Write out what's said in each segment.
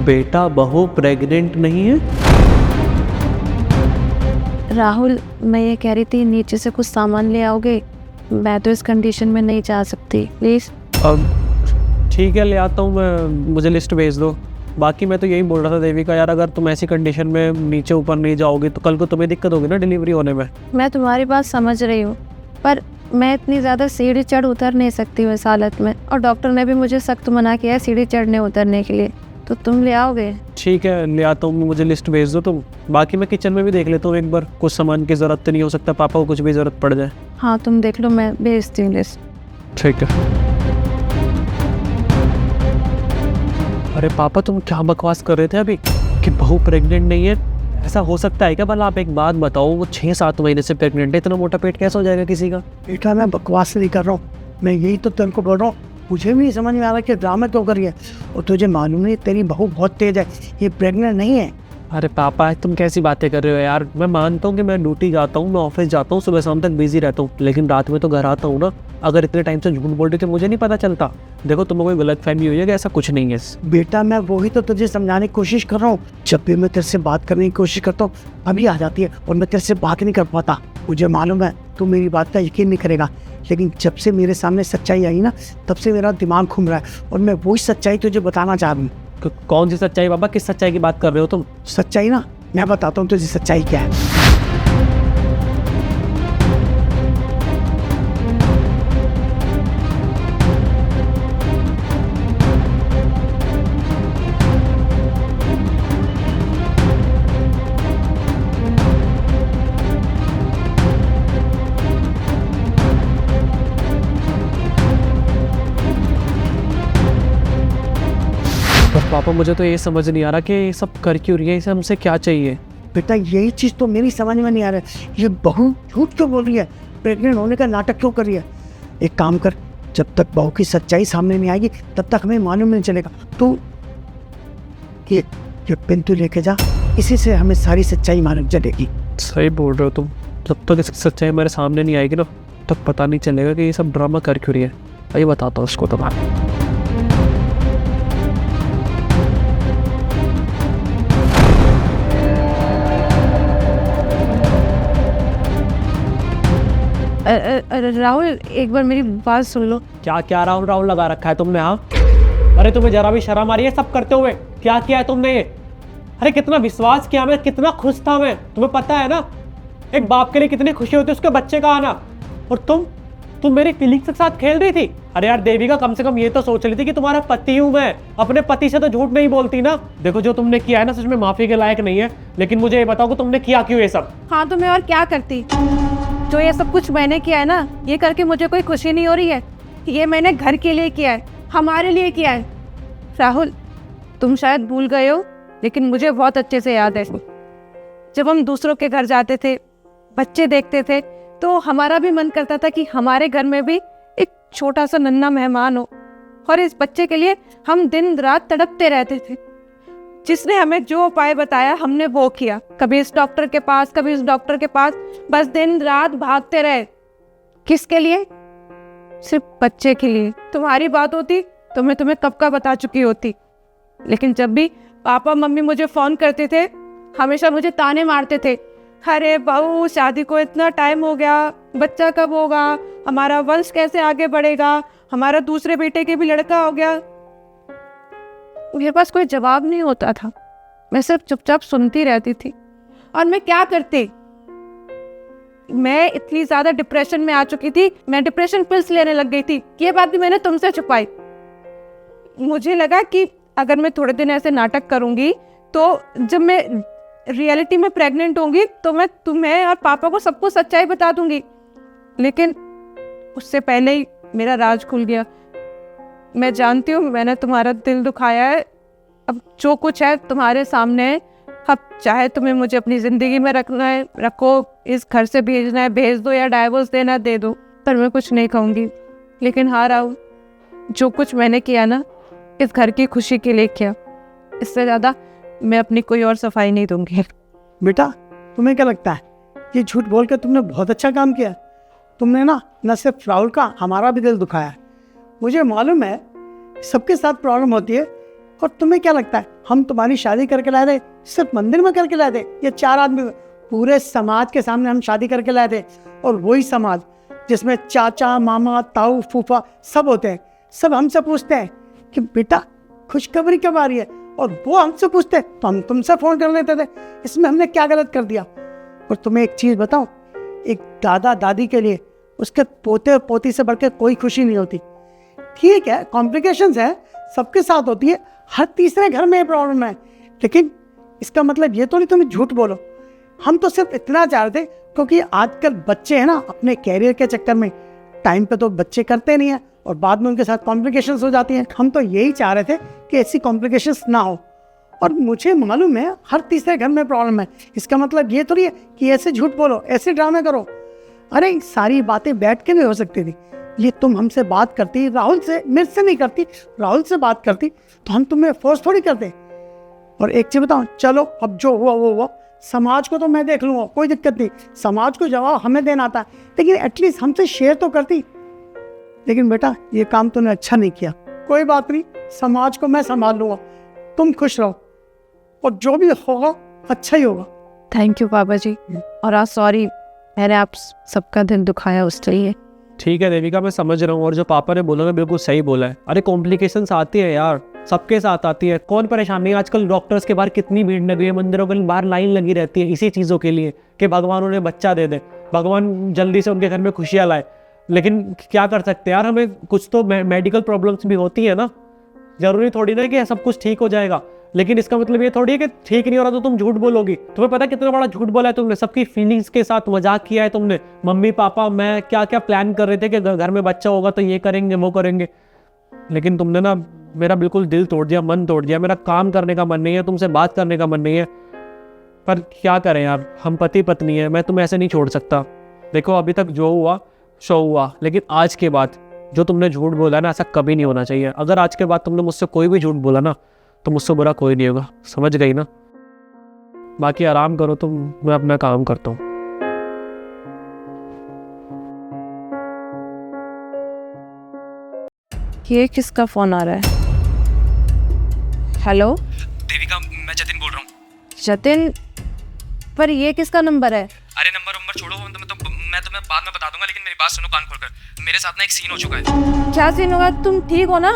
बेटा बहू प्रेग्नेंट नहीं है? राहुल, मैं ये कह रही थी नीचे से कुछ सामान ले आओगे? मैं तो इस कंडीशन में नहीं जा सकती, प्लीज़। अब ठीक है, ले आता हूँ मैं, मुझे लिस्ट भेज दो। बाकी मैं तो यही बोल रहा था देविका यार, अगर तुम ऐसी कंडीशन में नीचे ऊपर नहीं जाओगे तो कल को तुम्हें दिक्कत होगी ना डिलीवरी होने में। मैं तुम्हारी बात समझ रही हूँ, पर मैं इतनी ज़्यादा सीढ़ी चढ़ उतर नहीं सकती हूँ इस हालत में, और डॉक्टर ने भी मुझे सख्त मना किया है सीढ़ी चढ़ने उतरने के लिए। तो तुम ले आओगे? ठीक है, ले आता हूँ, मुझे लिस्ट भेज दो तुम। बाकी मैं किचन में भी देख लेता हूँ एक बार, कुछ सामान की ज़रूरत तो नहीं, हो सकता पापा को कुछ भी ज़रूरत पड़ जाए। हाँ तुम देख लो, मैं भेजती हूँ लिस्ट। ठीक है। अरे पापा, तुम क्या बकवास कर रहे थे अभी कि बहू प्रेग्नेंट नहीं है? ऐसा हो सकता है क्या? भला आप एक बात बताओ, वो 6-7 महीने से प्रेग्नेंट है, इतना मोटा पेट कैसे हो जाएगा किसी का? बेटा मैं बकवास नहीं कर रहा हूँ, मैं यही तो तेरे को बोल रहा हूँ। मुझे भी नहीं समझ में आ रहा कि ड्रामा क्यों कर रही है। और तुझे मालूम नहीं तेरी बहू बहुत तेज है, ये प्रेग्नेंट नहीं है। अरे पापा, तुम कैसी बातें कर रहे हो यार? मैं मानता हूँ कि मैं ड्यूटी जाता हूँ, मैं ऑफिस जाता हूँ, सुबह शाम तक बिजी रहता हूँ, लेकिन रात में तो घर आता हूँ ना। अगर इतने टाइम से झूठ बोल रही थी मुझे नहीं पता चलता। देखो तुम्हें कोई गलत फहमी हुई है कि ऐसा कुछ नहीं है। बेटा मैं वही तो तुझे समझाने की कोशिश कर रहा हूँ। जब भी मैं तेरे से बात करने की कोशिश करता हूँ अभी आ जाती है और मैं तेरे से बात नहीं कर पाता। मुझे मालूम है तू मेरी बात का यकीन नहीं करेगा, लेकिन जब से मेरे सामने सच्चाई आई ना तब से मेरा दिमाग घूम रहा है और मैं वही सच्चाई तुझे बताना चाह रही हूँ। कौन सी सच्चाई बाबा? किस सच्चाई की बात कर रहे हो तुम? सच्चाई ना, मैं बताता हूँ तुझे सच्चाई क्या है। पर पापा, मुझे तो ये समझ नहीं आ रहा कि ये सब कर क्यों रही है, इसे हमसे क्या चाहिए? बेटा यही चीज़ तो मेरी समझ में नहीं आ रहा है, ये बहू झूठ क्यों बोल रही है, प्रेग्नेंट होने का नाटक क्यों कर रही है। एक काम कर, जब तक बहू की सच्चाई सामने नहीं आएगी तब तक हमें मालूम नहीं चलेगा। तू ये पेन तू लेके जा, इसी से हमें सारी सच्चाई मालूम चलेगी। सही बोल रहे हो तुम। जब तक इसकी सच्चाई मेरे सामने नहीं आएगी ना तब पता नहीं चलेगा कि ये सब ड्रामा कर क्यों रही है। ये बताता हूँ उसको तो। राहुल, एक बार मेरी बात सुन लो। क्या क्या राउंड राउंड लगा रखा है तुमने? हाँ, अरे तुम्हें जरा भी शर्म आ रही है सब करते हुए? क्या किया है तुमने ये? अरे कितना विश्वास किया मैं, कितना खुश था मैं। तुम्हें पता है ना एक बाप के लिए कितनी खुशी होती है उसके बच्चे का आना, और तुम मेरी फीलिंग्स के साथ खेल रही थी। अरे यार देविका, कम से कम ये तो सोच रही थी कि तुम्हारा पति हूं मैं, अपने पति से तो झूठ नहीं बोलती ना। देखो जो तुमने किया है ना सच में माफी के लायक नहीं है, लेकिन मुझे ये बताओ कि तुमने किया क्यों ये सब? हाँ तो मैं और क्या करती, जो ये सब कुछ मैंने किया है ना, ये करके मुझे कोई खुशी नहीं हो रही है। ये मैंने घर के लिए किया है, हमारे लिए किया है। राहुल, तुम शायद भूल गए हो, लेकिन मुझे बहुत अच्छे से याद है जब हम दूसरों के घर जाते थे, बच्चे देखते थे, तो हमारा भी मन करता था कि हमारे घर में भी एक छोटा सा नन्हा मेहमान हो, और इस बच्चे के लिए हम दिन रात तड़पते रहते थे। जिसने हमें जो उपाय बताया हमने वो किया, कभी इस डॉक्टर के पास, कभी उस डॉक्टर के पास, बस दिन रात भागते रहे। किसके लिए? सिर्फ बच्चे के लिए। तुम्हारी बात होती तो मैं तुम्हें कब का बता चुकी होती, लेकिन जब भी पापा मम्मी मुझे फ़ोन करते थे हमेशा मुझे ताने मारते थे। अरे बहू, शादी को इतना टाइम हो गया, बच्चा कब होगा, हमारा वंश कैसे आगे बढ़ेगा, हमारा दूसरे बेटे के भी लड़का हो गया। मेरे पास कोई जवाब नहीं होता था, मैं सिर्फ चुपचाप सुनती रहती थी। और मैं क्या करती, मैं इतनी ज़्यादा डिप्रेशन में आ चुकी थी, मैं डिप्रेशन पिल्स लेने लग गई थी। ये बात भी मैंने तुमसे छुपाई। मुझे लगा कि अगर मैं थोड़े दिन ऐसे नाटक करूँगी तो जब मैं रियलिटी में प्रेग्नेंट होंगी तो मैं तुम्हें और पापा को सबको सच्चाई बता दूंगी। लेकिन उससे पहले ही मेरा राज खुल गया। मैं जानती हूँ मैंने तुम्हारा दिल दुखाया है, अब जो कुछ है तुम्हारे सामने है। अब चाहे तुम्हें मुझे अपनी ज़िंदगी में रखना है रखो, इस घर से भेजना है भेज दो, या डाइवोर्स देना है दे दो, पर मैं कुछ नहीं कहूँगी। लेकिन हाँ राहुल, जो कुछ मैंने किया ना इस घर की खुशी के लिए किया, इससे ज़्यादा मैं अपनी कोई और सफाई नहीं दूंगी। बेटा तुम्हें क्या लगता है, ये झूठ बोल के तुमने बहुत अच्छा काम किया। तुमने ना न सिर्फ राहुल का, हमारा भी दिल दुखाया है। मुझे मालूम है सबके साथ प्रॉब्लम होती है और तुम्हें क्या लगता है हम तुम्हारी शादी करके लाए थे सिर्फ मंदिर में करके लाए थे? ये 4 आदमी, पूरे समाज के सामने हम शादी करके लाए थे। और वही समाज जिसमें चाचा, मामा, ताऊ, फूफा सब होते हैं, सब हमसे पूछते हैं कि बेटा खुशखबरी कब आ रही है, और वो हमसे पूछते हैं तो हम तुमसे फोन कर लेते थे। इसमें हमने क्या गलत कर दिया? और तुम्हें एक चीज बताऊं, एक दादा दादी के लिए उसके पोते और पोती से बढ़कर कोई खुशी नहीं होती। ठीक है, कॉम्प्लिकेशंस है, सबके साथ होती है, हर तीसरे घर में ये प्रॉब्लम है, लेकिन इसका मतलब ये तो नहीं तुम झूठ बोलो। हम तो सिर्फ इतना चाह रहे थे, क्योंकि आजकल बच्चे हैं ना, अपने कैरियर के चक्कर में टाइम पे तो बच्चे करते नहीं है और बाद में उनके साथ कॉम्प्लिकेशंस हो जाती हैं। हम तो यही चाह रहे थे कि ऐसी कॉम्प्लिकेशंस ना हो। और मुझे मालूम है हर तीसरे घर में प्रॉब्लम है, इसका मतलब ये तो नहीं है कि ऐसे झूठ बोलो, ऐसे ड्रामे करो। अरे सारी बातें बैठ के नहीं हो सकती थी। ये तुम हमसे बात करती, राहुल से, मेरे से नहीं करती, राहुल से बात करती तो हम तुम्हें फोर्स थोड़ी करते। और एक चीज बताओ, चलो अब जो हुआ वो हुआ, समाज को तो मैं देख लूँगा, कोई दिक्कत नहीं, समाज को जवाब हमें देना आता है, लेकिन एटलीस्ट हमसे शेयर तो करती। लेकिन बेटा ये काम तूने अच्छा नहीं किया। कोई बात नहीं, समाज को मैं संभाल लूँगा, तुम खुश रहो और जो भी होगा अच्छा ही होगा। थैंक यू पापा जी, और आज सॉरी मैंने आप सबका दिल दुखाया उसके लिए। ठीक है देविका, मैं समझ रहा हूँ, और जो पापा ने बोला ना बिल्कुल सही बोला है। अरे कॉम्प्लिकेशंस आती है यार, सबके साथ आती है, कौन परेशान नहीं। आजकल डॉक्टर्स के बाहर कितनी भीड़ लगी है, मंदिरों के बाहर लाइन लगी रहती है इसी चीज़ों के लिए कि भगवान उन्हें बच्चा दे दे, भगवान जल्दी से उनके घर में खुशियाँ लाए। लेकिन क्या कर सकते हैं यार, हमें कुछ तो मेडिकल प्रॉब्लम्स भी होती है ना, जरूरी थोड़ी ना कि सब कुछ ठीक हो जाएगा। लेकिन इसका मतलब ये थोड़ी है कि ठीक नहीं हो रहा तो तुम झूठ बोलोगी। तुम्हें पता है कितना बड़ा झूठ बोला है तुमने, सबकी फीलिंग्स के साथ मजाक किया है तुमने। मम्मी पापा मैं क्या क्या प्लान कर रहे थे कि घर में बच्चा होगा तो ये करेंगे वो करेंगे, लेकिन तुमने ना मेरा बिल्कुल दिल तोड़ दिया, मन तोड़ दिया। मेरा काम करने का मन नहीं है, तुमसे बात करने का मन नहीं है, पर क्या करें यार, हम पति पत्नी है, मैं तुम्हें ऐसे नहीं छोड़ सकता। देखो अभी तक जो हुआ सो हुआ, लेकिन आज के बाद जो तुमने झूठ बोला ना, ऐसा कभी नहीं होना चाहिए। अगर आज के बाद तुमने मुझसे कोई भी झूठ बोला ना तो मुझसे बुरा कोई नहीं होगा, समझ गई ना? बाकी आराम करो तुम, मैं अपना काम करता हूँ। ये किसका फोन आ रहा है? हेलो देविका, मैं जतिन बोल रहा हूँ। जतिन, पर ये किसका नंबर है? अरे नंबर छोड़ो, मैं तुम्हें बाद में बता दूंगा, लेकिन मेरी बात सुनो कान खोलकर। मेरे साथ ना एक सीन हो चुका है। क्या सीन होगा? तुम ठीक हो ना?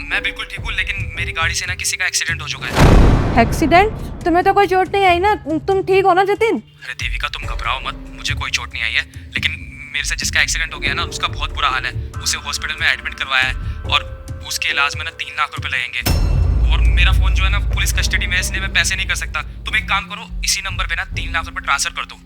मैं बिल्कुल ठीक हूँ, लेकिन मेरी गाड़ी से ना किसी का एक्सीडेंट हो चुका है। एक्सीडेंट? तुम्हें तो कोई चोट नहीं आई ना? तुम ठीक हो ना जतिन? अरे देविका तुम घबराओ मत, मुझे कोई चोट नहीं आई है, लेकिन मेरे से जिसका एक्सीडेंट हो गया ना उसका बहुत बुरा हाल है। उसे हॉस्पिटल में एडमिट करवाया है और उसके इलाज में ना 3 लाख रुपए लगेंगे। और मेरा फोन जो है ना पुलिस कस्टडी में है, इसलिए मैं पैसे नहीं कर सकता। तुम एक काम करो, इसी नंबर पे ना 3 लाख रुपए ट्रांसफर कर दो।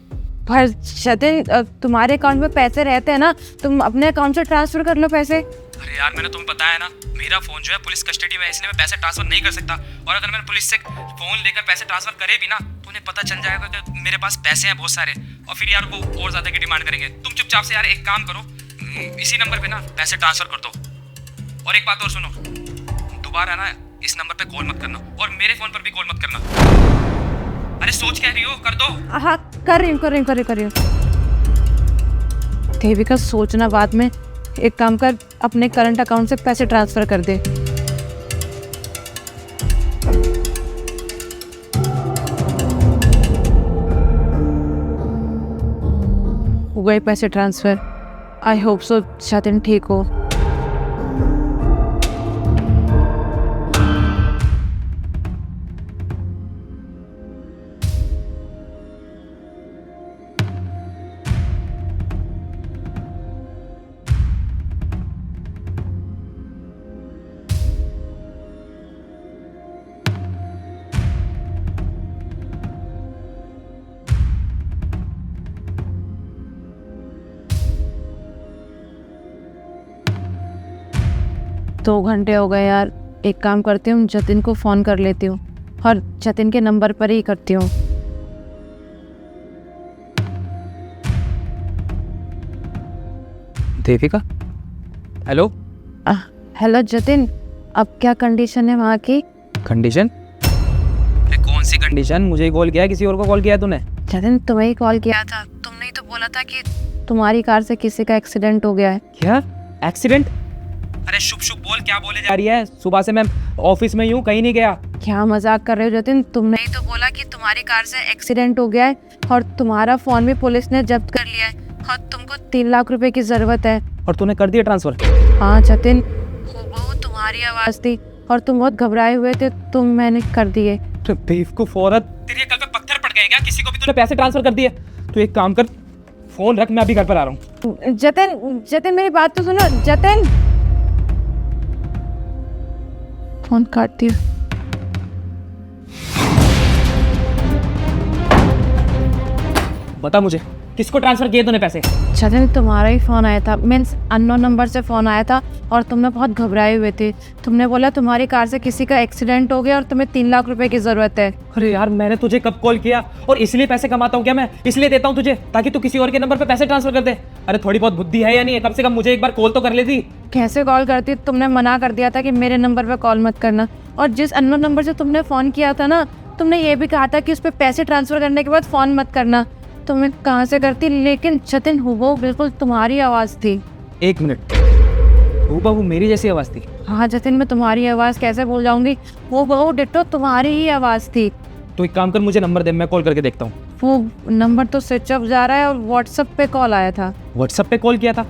पर जतिन, तुम्हारे अकाउंट में पैसे रहते हैं ना, तुम अपने अकाउंट से ट्रांसफर कर लो पैसे। अरे यार मैंने तुम्हें बताया ना, मेरा फोन जो है पुलिस कस्टडी में है, इसलिए मैं पैसे ट्रांसफर नहीं कर सकता। और अगर मैंने पुलिस से फोन लेकर पैसे ट्रांसफर करे भी ना तो उन्हें पता चल जाएगा कि मेरे पास पैसे हैं बहुत सारे, और फिर यार वो और ज्यादा की डिमांड करेंगे। तुम चुपचाप से यार एक काम करो, इसी नंबर पे ना पैसे ट्रांसफर कर दो। और एक बात और सुनो, दोबारा ना इस नंबर पे कॉल मत करना, और मेरे फोन पर भी कॉल मत करना। अरे सोच क्या रही हो, कर दो। हाँ कर रही हूँ। देविका सोचना बाद में, एक काम कर, अपने करंट अकाउंट से पैसे ट्रांसफर कर दे। हो गए पैसे transfer. I hope so Jatin ठीक हो। दो घंटे हो गए यार, एक काम करती हूँ, जतिन को फ़ोन कर लेती हूँ और जतिन के नंबर पर ही करती हूँ। देविका, हेलो। हेलो जतिन, अब क्या कंडीशन है वहाँ की? कंडीशन? कौन सी कंडीशन? मुझे कॉल किया है, किसी और को कॉल किया है तूने? जतिन तुम्हें ही कॉल किया था, तुमने ही तो बोला था कि तुम्हारी कार से किसी का एक्सीडेंट हो गया है। क्या एक्सीडेंट? अरे शुभ शुभ बोल, क्या बोले जा रही है? सुबह से मैं ऑफिस में यूं कहीं नहीं गया। क्या मजाक कर रहे हो जतिन? तुमने ही तो बोला कि तुम्हारी कार से एक्सीडेंट हो गया है और तुम्हारा फोन भी पुलिस ने जब्त कर लिया है और तुमको 3 लाख रुपए की जरूरत है। और तूने कर दिया ट्रांसफर? हाँ जतिन, वो तुम्हारी आवाज थी और तुम बहुत घबराए हुए थे, मैंने कर दिए। तो बेवकूफ औरत, तेरी अकल पे पत्थर पड़ गए क्या? किसी को भी तूने पैसे ट्रांसफर कर दिए? तू एक काम कर, फोन रख, मैं अभी घर पर आ रहा हूँ। जतिन मेरी बात तो सुनो। जतिन, फोन काट दिया। बता मुझे, किसको ट्रांसफर किए तूने पैसे? जतिन, तुम्हारा ही फोन आया था, मीन्स अननोन नंबर से फोन आया था और तुमने बहुत घबराए हुए थे। तुमने बोला तुम्हारी कार से किसी का एक्सीडेंट हो गया और तुम्हें 3 लाख रुपए की जरूरत है। अरे यार, मैंने तुझे कब कॉल किया? और इसलिए पैसे कमाता हूँ क्या मैं? इसलिए देता हूँ तुझे ताकि तू किसी और के नंबर पे पैसे ट्रांसफर कर दे। अरे थोड़ी बहुत बुद्धि है या नहीं है? कम से कम मुझे एक बार कॉल तो कर लेती। कैसे कॉल करती? तुमने मना कर दिया था कि मेरे नंबर पे कॉल मत करना, और जिस अननोन नंबर से तुमने फ़ोन किया था ना, तुमने ये भी कहा था कि उस पर पैसे ट्रांसफ़र करने के बाद फ़ोन मत करना। तो मैं कहाँ से करती? लेकिन जतिन, वो बिल्कुल तुम्हारी आवाज़ थी। एक मिनट, वो मेरी जैसी आवाज़ थी? हाँ जतिन, मैं तुम्हारी आवाज़ कैसे भूल जाऊंगी? वो बहु डिट्टो तुम्हारी ही आवाज़ थी। तो एक काम कर, मुझे नंबर दे, मैं कॉल करके देखता हूँ। वो नंबर तो स्विच ऑफ जा रहा है और व्हाट्सएप पे कॉल आया था। व्हाट्सएप पे कॉल किया था?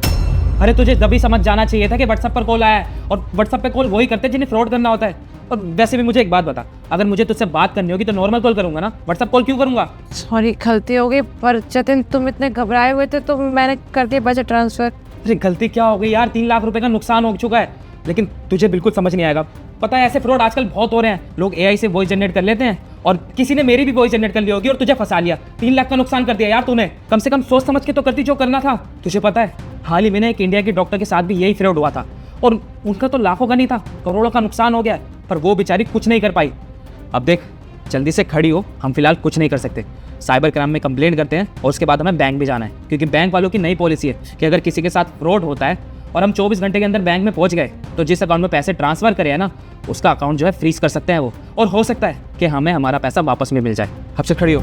अरे तुझे तभी समझ जाना चाहिए था कि व्हाट्सएप पर कॉल आया है, और व्हाट्सएप पे कॉल वही करते हैं जिन्हें फ्रॉड करना होता है। और वैसे भी मुझे एक बात बता, अगर मुझे तुझसे बात करनी होगी तो नॉर्मल कॉल करूंगा ना, व्हाट्सएप कॉल क्यों करूंगा? सॉरी, गलती हो गई। पर जतिन, तुम इतने घबराए हुए थे तो मैंने कर दिया पैसे ट्रांसफ़र। अरे गलती क्या हो गई यार? 3 लाख रुपए का नुकसान हो चुका है, लेकिन तुझे बिल्कुल समझ नहीं आएगा। पता है, ऐसे फ्रॉड आजकल बहुत हो रहे हैं। लोग एआई से वॉइस जनरेट कर लेते हैं, और किसी ने मेरी भी वॉइस जनरेट कर ली होगी और तुझे फंसा लिया। 3 लाख का नुकसान कर दिया यार तूने। कम से कम सोच समझ के तो करती जो करना था। तुझे पता है, हाल ही में एक इंडिया के डॉक्टर के साथ भी यही फ्रॉड हुआ था, और उनका तो लाखों का नहीं था, करोड़ों का नुकसान हो गया, पर वो बेचारी कुछ नहीं कर पाई। अब देख, जल्दी से खड़ी हो, हम फिलहाल कुछ नहीं कर सकते। साइबर क्राइम में कंप्लेंट करते हैं और उसके बाद हमें बैंक भी जाना है, क्योंकि बैंक वालों की नई पॉलिसी है कि अगर किसी के साथ फ्रॉड होता है और हम 24 घंटे के अंदर बैंक में पहुंच गए, तो जिस अकाउंट में पैसे ट्रांसफर करे हैं ना, उसका अकाउंट जो है फ्रीज कर सकते हैं वो, और हो सकता है कि हमें हमारा पैसा वापस में मिल जाए। अब से खड़ी हो।